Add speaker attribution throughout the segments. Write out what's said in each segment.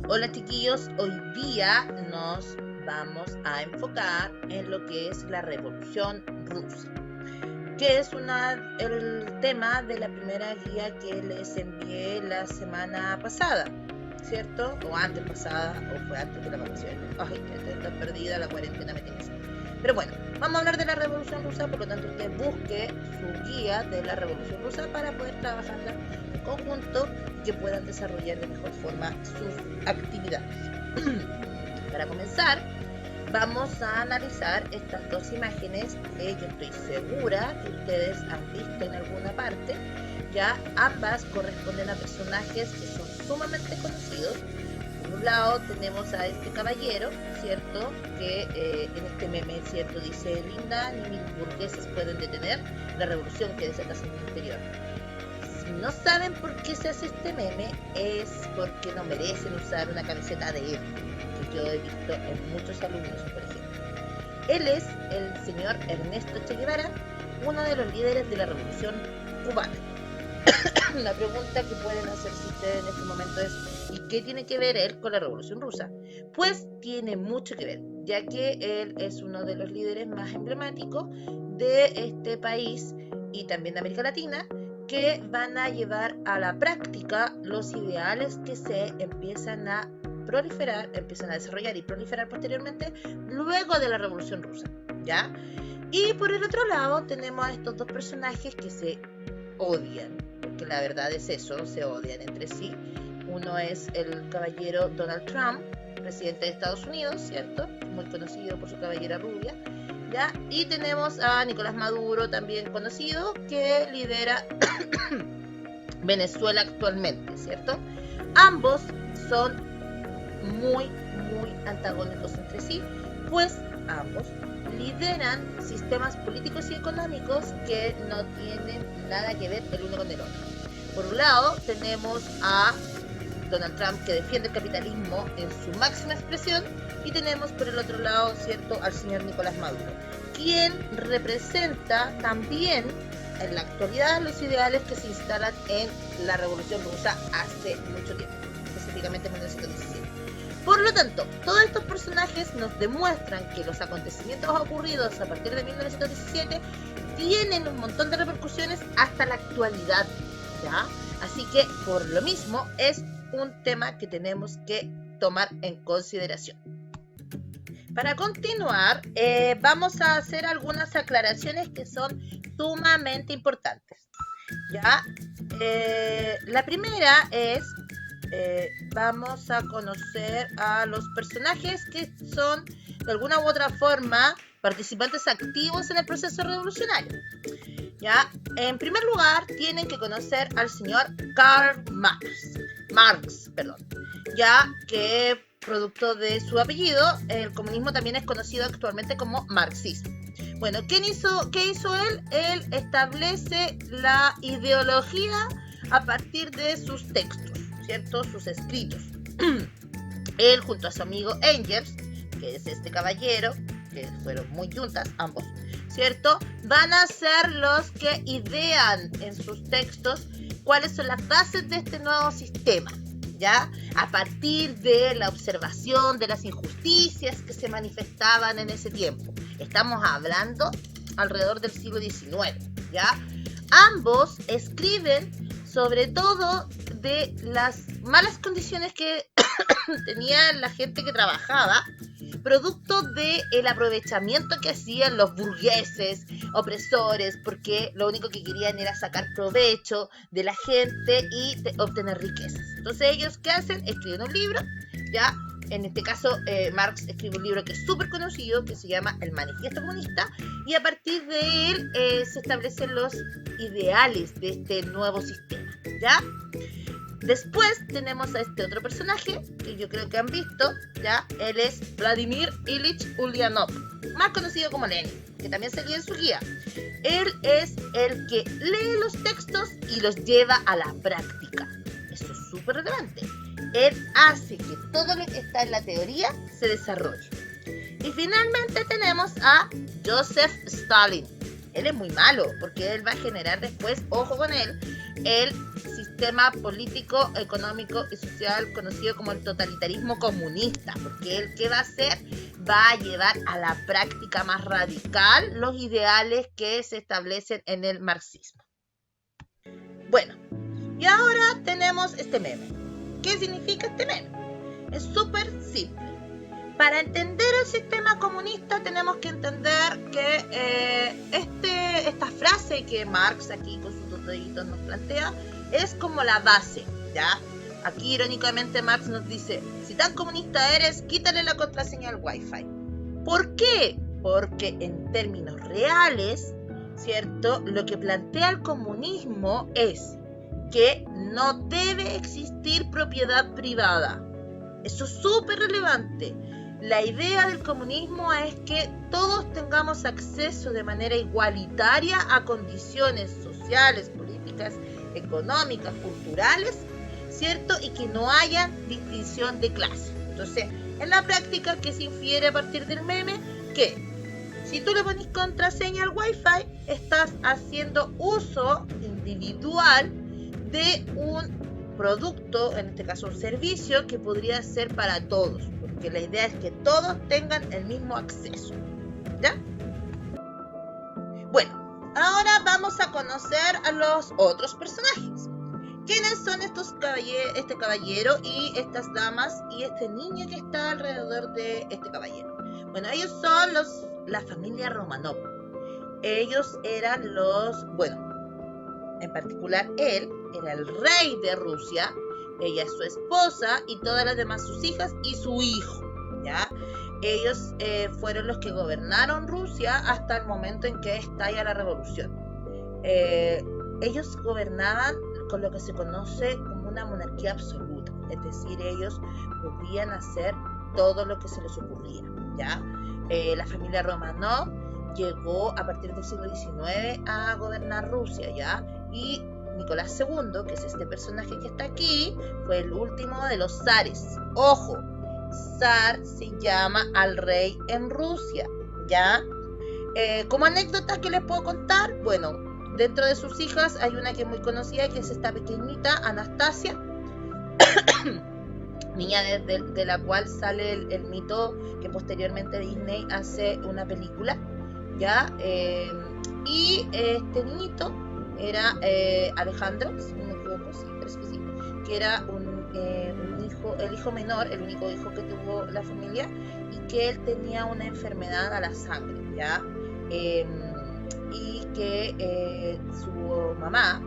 Speaker 1: Hola chiquillos, hoy día nos vamos a enfocar en lo que es la Revolución Rusa, que es el tema de la primera guía que les envié la semana pasada, ¿cierto? O antes pasada, o fue antes de la vacaciones. Ay, que estoy perdida, la cuarentena me tiene así. Pero bueno, vamos a hablar de la Revolución Rusa, por lo tanto usted busque su guía de la Revolución Rusa para poder trabajarla en conjunto y que puedan desarrollar de mejor forma sus actividades. Para comenzar, vamos a analizar estas dos imágenes que yo estoy segura que ustedes han visto en alguna parte. Ya ambas corresponden a personajes que son sumamente conocidos. Por un lado tenemos a este caballero, ¿cierto? Que en este meme, ¿cierto? Dice: linda, ni mil burgueses pueden detener la revolución que desatas en el interior. Si no saben por qué se hace este meme, es porque no merecen usar una camiseta de él, que yo he visto en muchos alumnos, por ejemplo. Él es el señor Ernesto Che Guevara, uno de los líderes de la revolución cubana. La pregunta que pueden hacerse ustedes en este momento es: ¿y qué tiene que ver él con la Revolución Rusa? Pues tiene mucho que ver, ya que él es uno de los líderes más emblemáticos de este país y también de América Latina, que van a llevar a la práctica los ideales que se empiezan a proliferar, empiezan a desarrollar y proliferar posteriormente luego de la Revolución Rusa, ¿ya? Y por el otro lado tenemos a estos dos personajes que se odian, porque la verdad es eso, se odian entre sí. Uno es el caballero Donald Trump, presidente de Estados Unidos, ¿cierto? Muy conocido por su cabellera rubia, ¿ya? Y tenemos a Nicolás Maduro, también conocido, que lidera Venezuela actualmente, ¿cierto? Ambos son muy antagónicos entre sí, pues ambos lideran sistemas políticos y económicos que no tienen nada que ver el uno con el otro. Por un lado tenemos a Donald Trump, que defiende el capitalismo en su máxima expresión, y tenemos por el otro lado, ¿cierto?, al señor Nicolás Maduro, quien representa también en la actualidad los ideales que se instalan en la Revolución Rusa hace mucho tiempo, específicamente en 1917. Por lo tanto, todos estos personajes nos demuestran que los acontecimientos ocurridos a partir de 1917 tienen un montón de repercusiones hasta la actualidad, ¿ya? Así que, por lo mismo, es un tema que tenemos que tomar en consideración. Para continuar, vamos a hacer algunas aclaraciones que son sumamente importantes, ¿ya? La primera es: vamos a conocer a los personajes que son de alguna u otra forma participantes activos en el proceso revolucionario. ¿Ya? En primer lugar, tienen que conocer al señor Karl Marx, ya que producto de su apellido, el comunismo también es conocido actualmente como marxismo. Bueno, ¿qué hizo él? Él establece la ideología a partir de sus textos, ¿cierto? Sus escritos. Él, junto a su amigo Engels, que es este caballero, que fueron muy juntas ambos, ¿cierto?, van a ser los que idean en sus textos cuáles son las bases de este nuevo sistema, ¿ya? A partir de la observación de las injusticias que se manifestaban en ese tiempo. Estamos hablando alrededor del siglo XIX, ¿ya? Ambos escriben sobre todo de las malas condiciones que tenía la gente que trabajaba, producto del aprovechamiento que hacían los burgueses opresores, porque lo único que querían era sacar provecho de la gente y obtener riquezas. Entonces ellos, ¿qué hacen? Escriben un libro, ¿ya? En este caso, Marx escribe un libro que es súper conocido, que se llama El Manifiesto Comunista, y a partir de él se establecen los ideales de este nuevo sistema, ¿ya? Después tenemos a este otro personaje que yo creo que han visto, ¿ya? Él es Vladimir Ilich Ulyanov, más conocido como Lenin, que también salía en su guía. Él es el que lee los textos y los lleva a la práctica. Eso es súper relevante. Él hace que todo lo que está en la teoría se desarrolle. Y finalmente tenemos a Joseph Stalin. Él es muy malo porque él va a generar después, ojo con él, el sistema político, económico y social conocido como el totalitarismo comunista, porque él, ¿qué va a hacer? Va a llevar a la práctica más radical los ideales que se establecen en el marxismo. Bueno, y ahora tenemos este meme. ¿Qué significa este meme? Es súper simple. Para entender el sistema comunista tenemos que entender que esta frase que Marx aquí con sus dos deditos nos plantea es como la base, ¿ya? Aquí irónicamente Marx nos dice, si tan comunista eres, quítale la contraseña al Wi-Fi. ¿Por qué? Porque en términos reales, ¿cierto? Lo que plantea el comunismo es que no debe existir propiedad privada. Eso es súper relevante. La idea del comunismo es que todos tengamos acceso de manera igualitaria a condiciones sociales, políticas, económicas, culturales, ¿cierto? Y que no haya distinción de clase. Entonces, en la práctica, ¿qué se infiere a partir del meme? Que si tú le pones contraseña al Wi-Fi, estás haciendo uso individual de un producto, en este caso un servicio, que podría ser para todos, porque la idea es que todos tengan el mismo acceso, ¿ya? Bueno, ahora vamos a conocer a los otros personajes. ¿Quiénes son este caballero y estas damas y este niño que está alrededor de este caballero? Bueno, ellos son la familia Romanov. Ellos eran en particular él era el rey de Rusia, ella es su esposa y todas las demás sus hijas y su hijo, ¿ya? Ellos fueron los que gobernaron Rusia hasta el momento en que estalla la revolución. Ellos gobernaban con lo que se conoce como una monarquía absoluta, es decir, ellos podían hacer todo lo que se les ocurría, ¿ya? La familia Romanov llegó a partir del siglo XIX a gobernar Rusia, ¿ya? Y Nicolás II, que es este personaje que está aquí, fue el último de los zares. Ojo, zar se llama al rey en Rusia, ¿ya? Como anécdota que les puedo contar, bueno, dentro de sus hijas hay una que es muy conocida, que es esta pequeñita, Anastasia, niña de la cual sale el mito que posteriormente Disney hace una película, ¿ya? Y este niñito era Alejandro, si no me equivoco, sí, parece que sí, que era el hijo menor, el único hijo que tuvo la familia, y que él tenía una enfermedad a la sangre, ¿ya? Y que su mamá,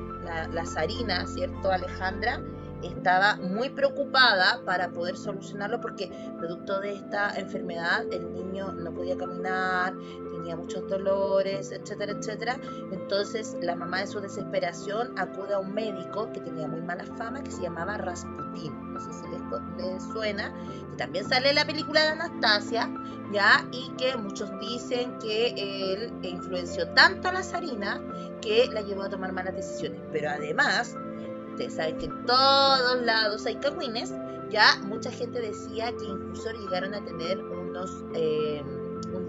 Speaker 1: la zarina, ¿cierto? Alejandra, estaba muy preocupada para poder solucionarlo porque producto de esta enfermedad el niño no podía caminar, tenía muchos dolores, etcétera, etcétera. Entonces la mamá, de su desesperación, acude a un médico que tenía muy mala fama, que se llamaba Rasputín, no sé si les suena, que también sale en la película de Anastasia, ¿ya? Y que muchos dicen que él influenció tanto a la zarina que la llevó a tomar malas decisiones, pero además ustedes saben que en todos lados hay cagüines, ya mucha gente decía que incluso llegaron a tener un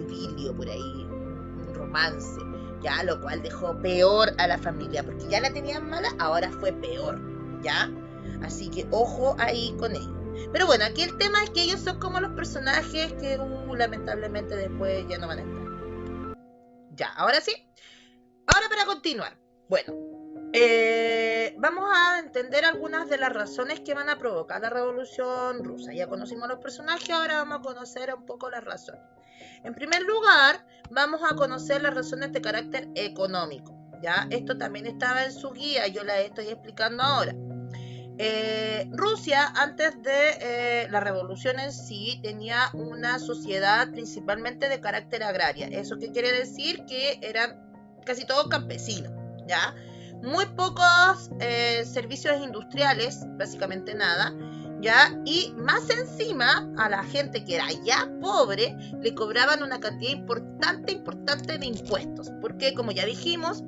Speaker 1: idilio por ahí, un romance, ya, lo cual dejó peor a la familia, porque ya la tenían mala, ahora fue peor, ya, así que ojo ahí con ellos. Pero bueno, aquí el tema es que ellos son como los personajes que lamentablemente después ya no van a estar. Ya, ahora sí, ahora para continuar, bueno, vamos a entender algunas de las razones que van a provocar la revolución rusa. Ya conocimos los personajes, ahora vamos a conocer un poco las razones. En primer lugar, vamos a conocer las razones de carácter económico, ¿ya? Esto también estaba en su guía, yo la estoy explicando ahora. Rusia, antes de la revolución en sí, tenía una sociedad principalmente de carácter agraria. ¿Eso qué quiere decir? Que eran casi todos campesinos, ¿ya? Muy pocos servicios industriales, básicamente nada, ¿ya? Y más encima, a la gente que era ya pobre, le cobraban una cantidad importante de impuestos, porque como ya dijimos,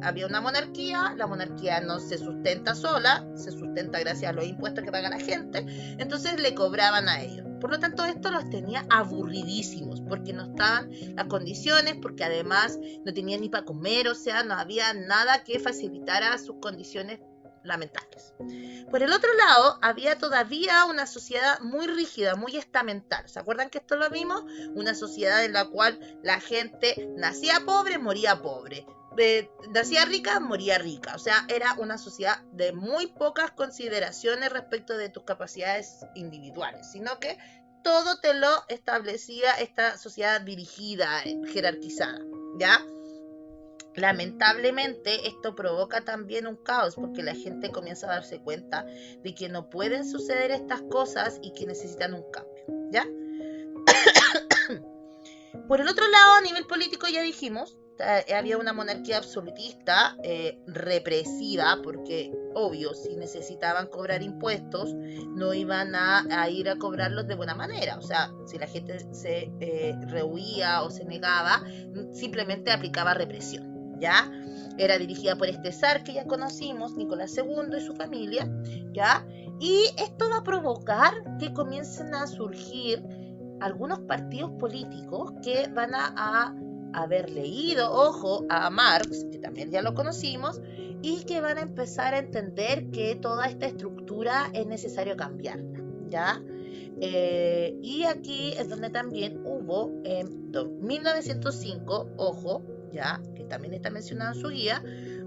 Speaker 1: había una monarquía, la monarquía no se sustenta sola, se sustenta gracias a los impuestos que paga la gente, entonces le cobraban a ellos. Por lo tanto, esto los tenía aburridísimos, porque no estaban las condiciones, porque además no tenían ni para comer, o sea, no había nada que facilitara sus condiciones lamentables. Por el otro lado, había todavía una sociedad muy rígida, muy estamental. ¿Se acuerdan que esto lo vimos? Una sociedad en la cual la gente nacía pobre, moría pobre. Nacía rica, moría rica. O sea, era una sociedad de muy pocas consideraciones respecto de tus capacidades individuales, sino que todo te lo establecía esta sociedad dirigida, jerarquizada, ¿ya? Lamentablemente esto provoca también un caos porque la gente comienza a darse cuenta de que no pueden suceder estas cosas y que necesitan un cambio, ¿ya? Por el otro lado, a nivel político ya dijimos, había una monarquía absolutista, represiva, porque obvio, si necesitaban cobrar impuestos, no iban a ir a cobrarlos de buena manera. O sea, si la gente se rehuía o se negaba, simplemente aplicaba represión, ¿ya? Era dirigida por este zar que ya conocimos, Nicolás II y su familia, ¿ya? Y esto va a provocar que comiencen a surgir algunos partidos políticos que van a haber leído, ojo, a Marx, que también ya lo conocimos, y que van a empezar a entender que toda esta estructura es necesario cambiarla, ¿ya? Y aquí es donde también hubo en 1905, ojo, ya, que también está mencionado en su guía,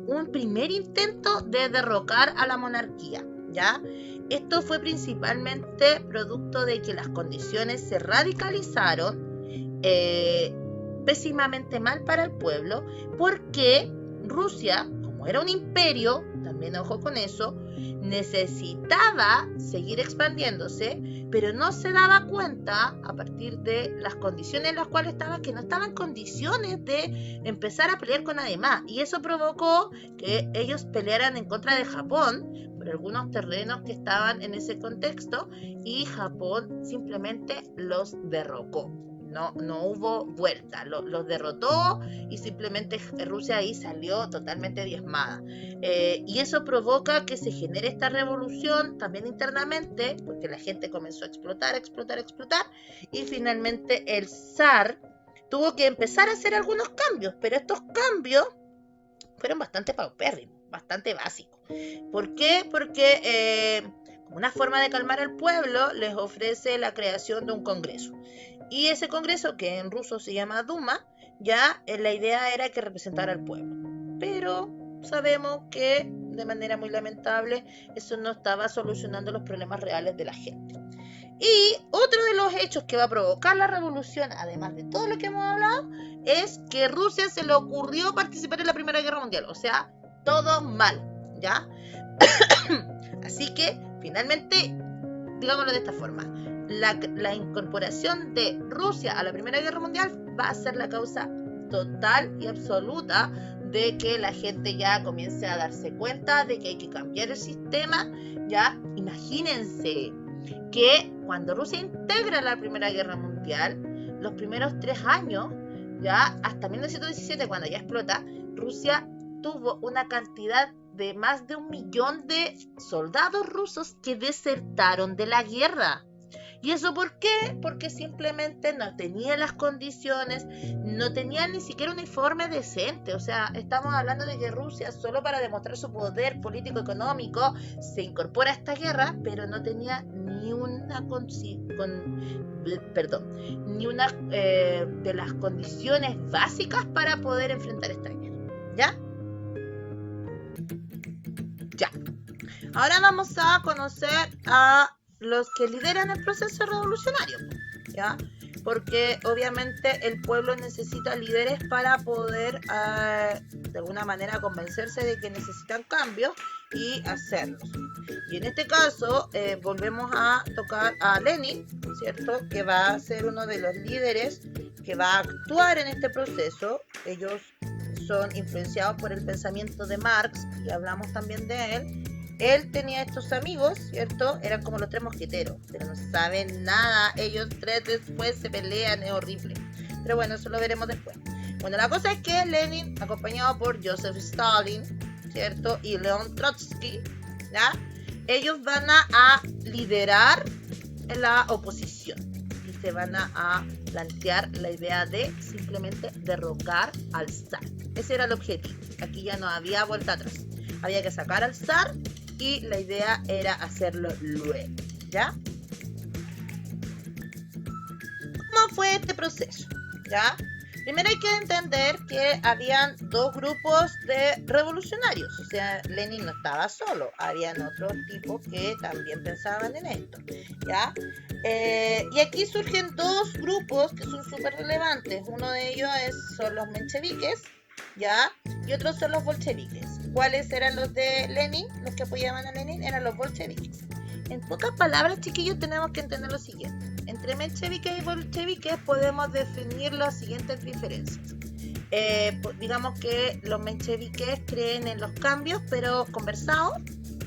Speaker 1: un primer intento de derrocar a la monarquía, ¿ya? Esto fue principalmente producto de que las condiciones se radicalizaron pésimamente mal para el pueblo, porque Rusia, como era un imperio, también ojo con eso, necesitaba seguir expandiéndose, pero no se daba cuenta a partir de las condiciones en las cuales estaba, que no estaba en condiciones de empezar a pelear con nadie más, y eso provocó que ellos pelearan en contra de Japón por algunos terrenos que estaban en ese contexto, y Japón simplemente los derrocó. No hubo vuelta, los derrotó y simplemente Rusia ahí salió totalmente diezmada. Y eso provoca que se genere esta revolución también internamente, porque la gente comenzó a explotar, y finalmente el zar tuvo que empezar a hacer algunos cambios, pero estos cambios fueron bastante paupérrimos, bastante básicos. ¿Por qué? Porque como una forma de calmar al pueblo, les ofrece la creación de un congreso. Y ese congreso, que en ruso se llama Duma, ya la idea era que representara al pueblo. Pero sabemos que, de manera muy lamentable, eso no estaba solucionando los problemas reales de la gente. Y otro de los hechos que va a provocar la revolución, además de todo lo que hemos hablado, es que Rusia se le ocurrió participar en la Primera Guerra Mundial. O sea, todo mal, ¿ya? Así que, finalmente, digámoslo de esta forma, la incorporación de Rusia a la Primera Guerra Mundial va a ser la causa total y absoluta de que la gente ya comience a darse cuenta de que hay que cambiar el sistema, ¿ya? Imagínense que cuando Rusia integra la Primera Guerra Mundial, los primeros 3 años, ya hasta 1917, cuando ya explota, Rusia tuvo una cantidad de más de 1 millón de soldados rusos que desertaron de la guerra. ¿Y eso por qué? Porque simplemente no tenían las condiciones, no tenían ni siquiera un uniforme decente. O sea, estamos hablando de que Rusia, solo para demostrar su poder político-económico, se incorpora a esta guerra, pero no tenía ni una de las condiciones básicas para poder enfrentar esta guerra. ¿Ya? Ya. Ahora vamos a conocer a los que lideran el proceso revolucionario, ¿ya? Porque obviamente el pueblo necesita líderes para poder de alguna manera convencerse de que necesitan cambios y hacerlos. Y en este caso volvemos a tocar a Lenin, ¿cierto? Que va a ser uno de los líderes que va a actuar en este proceso. Ellos son influenciados por el pensamiento de Marx, y hablamos también de él. Él tenía estos amigos, ¿cierto? Eran como los 3 mosqueteros, pero no saben nada. Ellos 3 después se pelean, es horrible. Pero bueno, eso lo veremos después. Bueno, la cosa es que Lenin, acompañado por Joseph Stalin, ¿cierto? Y León Trotsky, ¿ya? Ellos van a liderar la oposición y se van a plantear la idea de simplemente derrocar al zar. Ese era el objetivo. Aquí ya no había vuelta atrás. Había que sacar al zar y la idea era hacerlo luego, ¿ya? ¿Cómo fue este proceso? ¿Ya? Primero hay que entender que habían dos grupos de revolucionarios, o sea, Lenin no estaba solo, habían otros tipos que también pensaban en esto, ¿ya? Y aquí surgen dos grupos que son súper relevantes, uno de ellos son los mencheviques, ¿ya? Y otros son los bolcheviques. ¿Cuáles eran los de Lenin? Los que apoyaban a Lenin eran los bolcheviques. En pocas palabras, chiquillos, tenemos que entender lo siguiente. Entre mencheviques y bolcheviques podemos definir las siguientes diferencias. Digamos que los mencheviques creen en los cambios, pero conversados,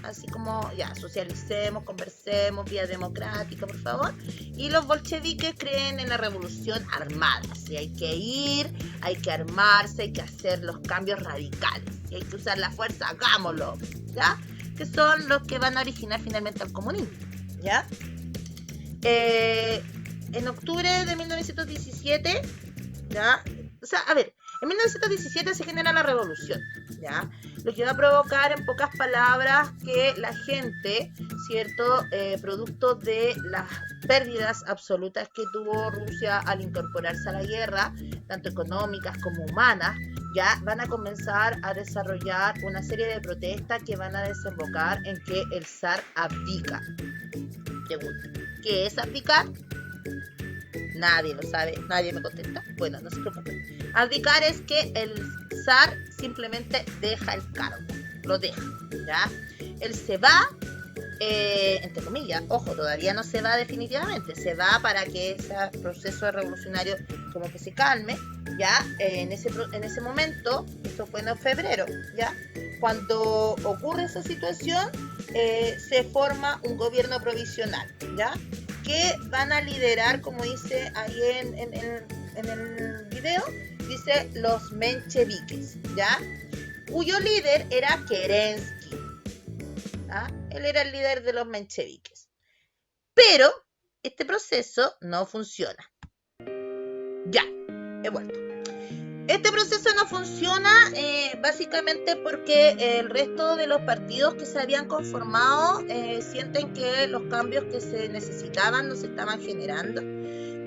Speaker 1: así como ya, socialicemos, conversemos, vía democrática, por favor. Y los bolcheviques creen en la revolución armada. Si hay que ir, hay que armarse, hay que hacer los cambios radicales. Si hay que usar la fuerza, hagámoslo, ¿ya? Que son los que van a originar finalmente al comunismo, ¿ya? En octubre de 1917, ¿ya? O sea, a ver, en 1917 se genera la revolución, ¿ya? Lo que va a provocar, en pocas palabras, que la gente, ¿cierto? Producto de las pérdidas absolutas que tuvo Rusia al incorporarse a la guerra, tanto económicas como humanas, ya van a comenzar a desarrollar una serie de protestas que van a desembocar en que el zar abdica. Pregunta, ¿qué es abdicar? Nadie lo sabe, nadie me contesta. Bueno, no se preocupen. Abdicar es que el zar simplemente deja el cargo, lo deja, ¿ya? Él se va, entre comillas, ojo, todavía no se va definitivamente, se va para que ese proceso revolucionario como que se calme, ¿ya? En ese momento, esto fue en febrero, ¿ya? Cuando ocurre esa situación, se forma un gobierno provisional, ¿ya? Que van a liderar, como dice ahí en el video, dice los mencheviques, ¿ya? Cuyo líder era Kerensky, ¿ya? Él era el líder de los mencheviques. Pero este proceso no funciona. Ya, he vuelto. Este proceso no funciona básicamente porque el resto de los partidos que se habían conformado sienten que los cambios que se necesitaban no se estaban generando,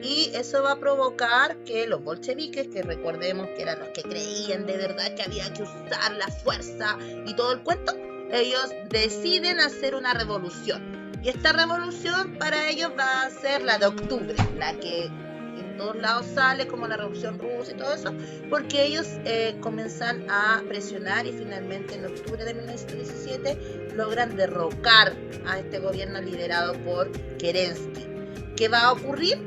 Speaker 1: y eso va a provocar que los bolcheviques, que recordemos que eran los que creían de verdad que había que usar la fuerza y todo el cuento, ellos deciden hacer una revolución, y esta revolución para ellos va a ser la de octubre, la que en todos lados sale como la revolución rusa y todo eso, porque ellos comienzan a presionar y finalmente en octubre de 1917 logran derrocar a este gobierno liderado por Kerensky. ¿Qué va a ocurrir?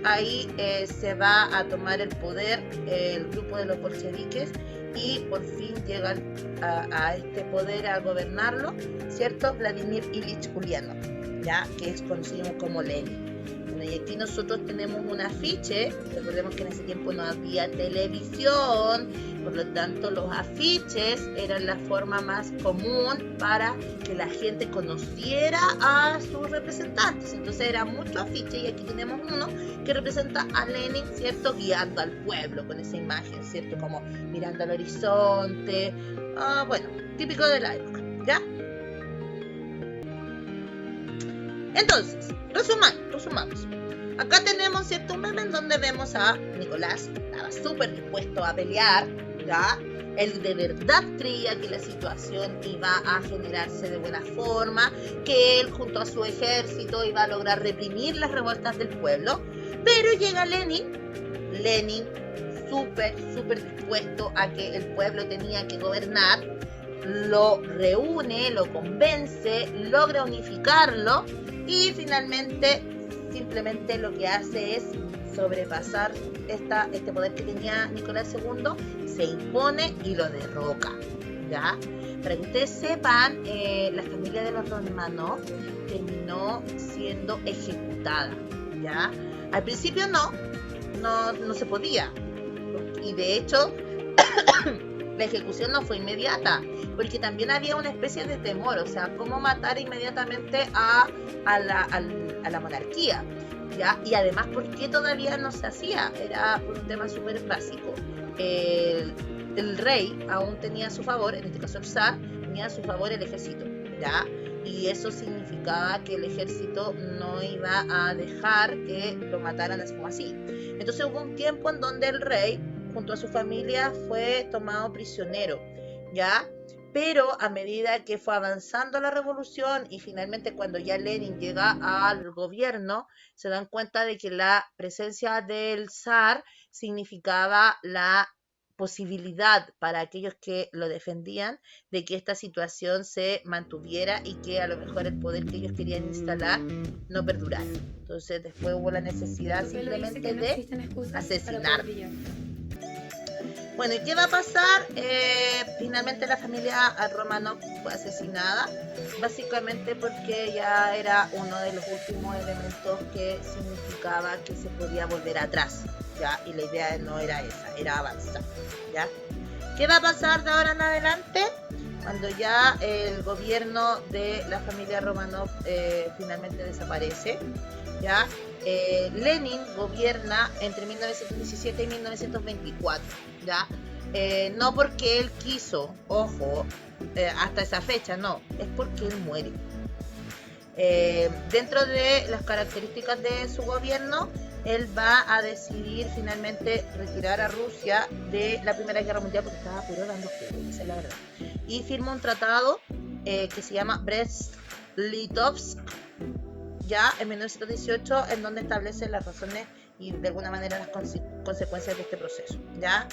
Speaker 1: Ahí se va a tomar el poder el grupo de los bolcheviques y por fin llegan a este poder, a gobernarlo, ¿cierto? Vladimir Ilich Ulyanov, ¿ya? Que es conocido como Lenin. Bueno, y aquí nosotros tenemos un afiche. Recordemos que en ese tiempo no había televisión, por lo tanto los afiches eran la forma más común para que la gente conociera a sus representantes. Entonces era mucho afiche, y aquí tenemos uno que representa a Lenin, ¿cierto? Guiando al pueblo con esa imagen, ¿cierto? Como mirando al horizonte. Bueno, típico de la época, ¿ya? Entonces, resumamos. Acá tenemos, ¿cierto? Un meme en donde vemos a Nicolás, que estaba súper dispuesto a pelear, ¿ya? Él de verdad creía que la situación iba a generarse de buena forma, que él junto a su ejército iba a lograr reprimir las revueltas del pueblo, pero llega Lenin súper dispuesto a que el pueblo tenía que gobernar, lo reúne, lo convence, logra unificarlo, y finalmente simplemente lo que hace es sobrepasar este poder que tenía Nicolás II, se impone y lo derroca, ¿ya? Para que ustedes sepan, la familia de los Romanov terminó siendo ejecutada, ¿ya? Al principio no se podía, y de hecho la ejecución no fue inmediata, porque también había una especie de temor, o sea, cómo matar inmediatamente a la monarquía, ¿ya? Y además, ¿por qué todavía no se hacía? Era por un tema súper básico. El rey aún tenía a su favor, en este caso el zar, tenía a su favor el ejército, ¿ya? y eso significaba que el ejército no iba a dejar que lo mataran así como así. Entonces hubo un tiempo en donde el rey, junto a su familia, fue tomado prisionero, ¿ya? Pero a medida que fue avanzando la revolución y finalmente cuando ya Lenin llega al gobierno, se dan cuenta de que la presencia del zar significaba la posibilidad para aquellos que lo defendían de que esta situación se mantuviera y que a lo mejor el poder que ellos querían instalar no perdurara. Entonces después hubo la necesidad simplemente de asesinar. Bueno, ¿y qué va a pasar? Finalmente la familia Romanov fue asesinada, básicamente porque ya era uno de los últimos elementos que significaba que se podía volver atrás, ¿ya? Y la idea no era esa, era avanzar, ¿ya? ¿Qué va a pasar de ahora en adelante? Cuando ya el gobierno de la familia Romanov finalmente desaparece, ¿ya? Lenin gobierna entre 1917 y 1924, ¿ya? No porque él quiso, ojo, hasta esa fecha, no, es porque él muere. Dentro de las características de su gobierno, él va a decidir finalmente retirar a Rusia de la Primera Guerra Mundial porque estaba puro dando fuego, esa es la verdad. Y firma un tratado que se llama Brest-Litovsk, ya en 1918, en donde establece las razones y de alguna manera las consecuencias de este proceso, ¿ya?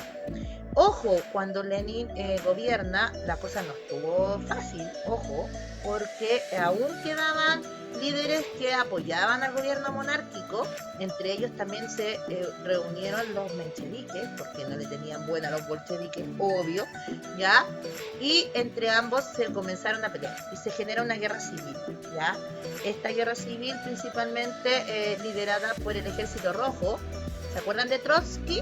Speaker 1: Ojo, cuando Lenin gobierna, la cosa no estuvo fácil, ojo, porque aún quedaban líderes que apoyaban al gobierno monárquico, entre ellos también se reunieron los mencheviques, porque no le tenían buena a los bolcheviques, obvio, ¿ya? Y entre ambos se comenzaron a pelear y se genera una guerra civil, ¿ya? Esta guerra civil principalmente liderada por el Ejército Rojo. ¿Se acuerdan de Trotsky?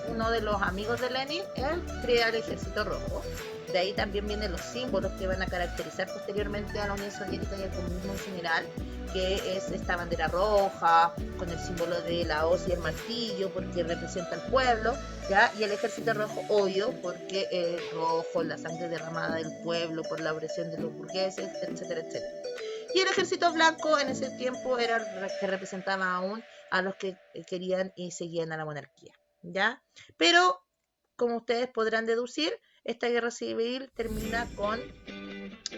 Speaker 1: Uno de los amigos de Lenin, él crea el Ejército Rojo. De ahí también vienen los símbolos que van a caracterizar posteriormente a la Unión Soviética y al comunismo en general, que es esta bandera roja, con el símbolo de la hoz y el martillo, porque representa al pueblo, ¿ya? Y el Ejército Rojo, obvio, porque es rojo, la sangre derramada del pueblo por la opresión de los burgueses, etcétera, etcétera. Y el Ejército Blanco en ese tiempo era el que representaba aún a los que querían y seguían a la monarquía, ¿ya? Pero, como ustedes podrán deducir, esta guerra civil termina con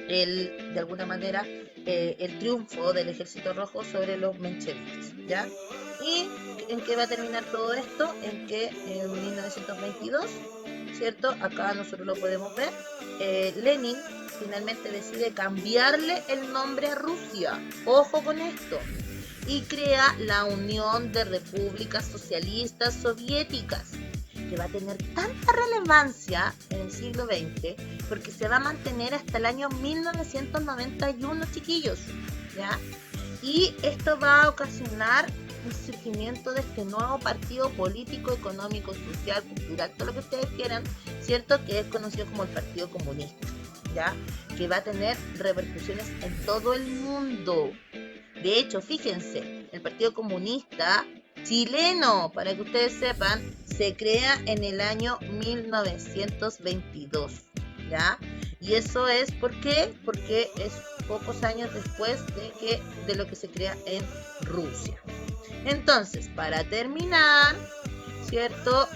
Speaker 1: de alguna manera, el triunfo del Ejército Rojo sobre los mencheviques, ¿ya? ¿Y en qué va a terminar todo esto? En que en 1922, ¿cierto? Acá nosotros lo podemos ver, Lenin finalmente decide cambiarle el nombre a Rusia, ojo con esto, y crea la Unión de Repúblicas Socialistas Soviéticas, que va a tener tanta relevancia en el siglo XX porque se va a mantener hasta el año 1991, chiquillos, ¿ya? Y esto va a ocasionar un surgimiento de este nuevo partido político, económico, social, cultural, todo lo que ustedes quieran, ¿cierto? Que es conocido como el Partido Comunista, ¿ya? Que va a tener repercusiones en todo el mundo. De hecho, fíjense, el Partido Comunista chileno, para que ustedes sepan, se crea en el año 1922, ¿ya? Y eso es ¿por qué? Porque es pocos años después de lo que se crea en Rusia. Entonces, para terminar, ¿cierto?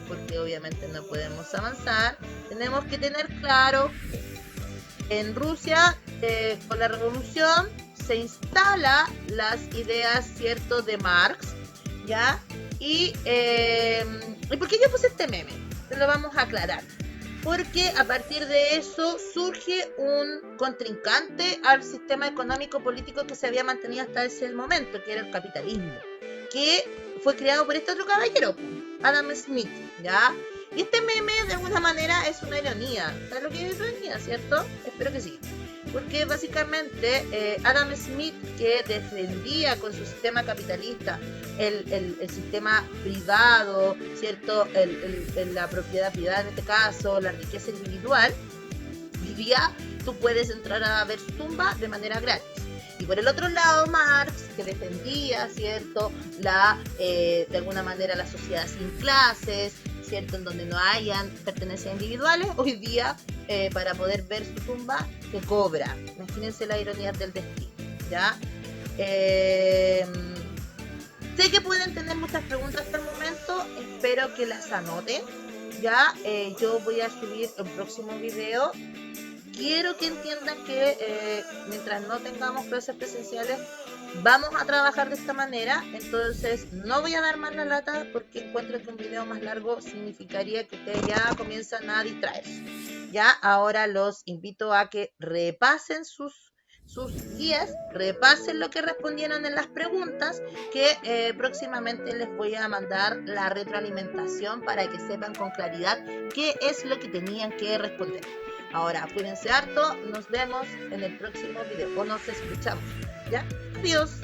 Speaker 1: Porque obviamente no podemos avanzar, tenemos que tener claro que en Rusia, con la revolución, se instala las ideas, ¿cierto?, de Marx, ¿ya? ¿Y por qué yo puse este meme? Se lo vamos a aclarar. Porque a partir de eso surge un contrincante al sistema económico político que se había mantenido hasta ese momento, que era el capitalismo, que fue creado por este otro caballero, Adam Smith, ¿ya? Y este meme de alguna manera es una ironía. ¿Sabes lo que es ironía, cierto? Espero que sí. Porque básicamente Adam Smith, que defendía con su sistema capitalista el sistema privado, ¿cierto? La propiedad privada en este caso, la riqueza individual, vivía, tú puedes entrar a ver su tumba de manera gratis. Y por el otro lado, Marx, que defendía, ¿cierto?, de alguna manera la sociedad sin clases, ¿cierto? En donde no hayan pertenencias individuales, hoy día, para poder ver su tumba, se cobra. Imagínense la ironía del destino, ¿ya? Sé que pueden tener muchas preguntas hasta el momento, espero que las anoten, ¿ya? Yo voy a subir el próximo video. Quiero que entiendan que mientras no tengamos clases presenciales, vamos a trabajar de esta manera. Entonces no voy a dar más la lata porque encuentro que un video más largo significaría que ustedes ya comienzan a distraerse. Ya ahora los invito a que repasen sus guías, repasen lo que respondieron en las preguntas, que próximamente les voy a mandar la retroalimentación para que sepan con claridad qué es lo que tenían que responder. Ahora, cuídense harto, nos vemos en el próximo video, o nos escuchamos, ¿ya? Adiós.